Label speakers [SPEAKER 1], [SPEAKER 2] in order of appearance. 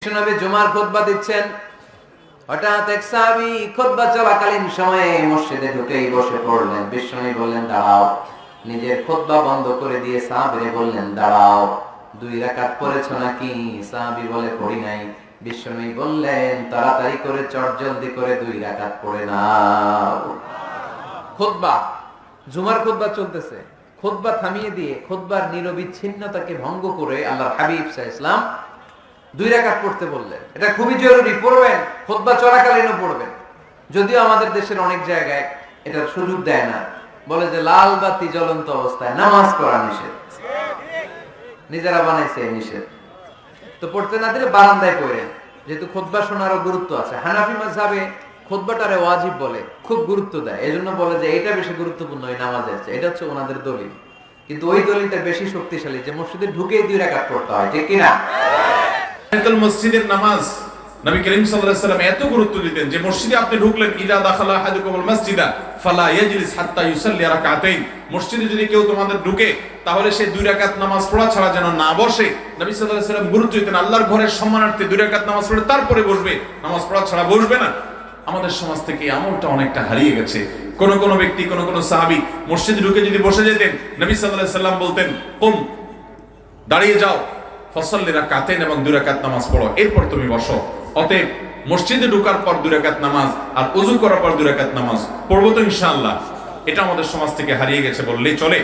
[SPEAKER 1] নবী জুমার খুতবা দিচ্ছেন, হঠাৎ এক সাহাবী খুতবা চলাকালীন সময়ে মসজিদে ঢুকেই বসে পড়লেন। বিশ্বনবী বললেন দাঁড়াও। নিজের খুতবা বন্ধ করে দিয়ে সাহাবীরে বললেন দাঁড়াও, 2 রাকাত পড়েছো নাকি? সাহাবী বলে পড়ি নাই। বিশ্বনবী বললেন তাড়াতাড়ি করে চটজলদি করে 2 রাকাত পড়ে নাও। খুতবা, জুমার খুতবা চলতেছে, খুতবা থামিয়ে দিয়ে খুতবার নিরবিচ্ছিন্নতাকে ভঙ্গ করে আল্লাহর হাবিব সাল্লাল্লাহু আলাইহি ওয়াসাল্লাম 2 রাকাত পড়তে বললেন। এটা খুবই জরুরি, পড়বেন, খুতবা চলাকালীনও পড়বেন। যদিও আমাদের দেশের অনেক জায়গায় এটার সুযোগ দেয় না, বলে যে লাল বাতি জ্বলন্ত অবস্থায় নামাজ পড়া নিষেধ, নিজেরা বানাইছে নিষেধ। তো পড়তে না দিলে বারান্দায় পড়েন, যেহেতু খুতবা শোনারও গুরুত্ব আছে। হানাফি মাযহাবে খুতবাটারে ওয়াজিব বলে, খুব গুরুত্ব দেয়, এজন্য বলে যে এটা বেশি গুরুত্বপূর্ণ এই নামাজের চেয়ে। এটা হচ্ছে ওনাদের দলিল, কিন্তু ওই দলিলটা বেশি শক্তিশালী যে মসজিদে ঢুকেই 2 রাকাত পড়তে হয়, ঠিক কিনা?
[SPEAKER 2] তাহিয়াতুল মসজিদের নামাজ নবী করিম সাল্লাল্লাহু আলাইহি ওয়াসাল্লাম এত গুরুত্ব দিতেন যে মসজিদে আপনি ঢুকলেন, ইযা দাখালা আহাদুকুমুল মসজিদা ফালা ইয়াজলিস হাত্তা ইউসাল্লি রাকাতাইন। মসজিদে যদি কেউ তোমাদের ঢুকে তাহলে সে 2 রাকাত নামাজ পড়া ছাড়া যেন না বসে। নবী সাল্লাল্লাহু আলাইহি ওয়াসাল্লাম গুরুত্ব দিতেন আল্লাহর ঘরের সম্মানার্থে 2 রাকাত নামাজ পড়ে তারপরে বসবে, নামাজ পড়া ছাড়া বসবে না। আমাদের সমাজ থেকে এই আমলটা অনেকটা হারিয়ে গেছে। কোন কোন ব্যক্তি, কোন কোন সাহাবী মসজিদে ঢুকে যদি বসে যেতেন, নবী সাল্লাল্লাহু আলাইহি ওয়াসাল্লাম বলতেন কুম, দাঁড়িয়ে যাও, ফসল্লি রাকাতাইন, এবং 2 রাকাত নামাজ পড়ো, এরপর তুমি বসো। অতএব মসজিদে ঢোকার পর 2 রাকাত নামাজ আর ওযু করার পর 2 রাকাত নামাজ পড়বো তো ইনশাআল্লাহ। এটা আমাদের সমাজ থেকে হারিয়ে গেছে বললেই চলে।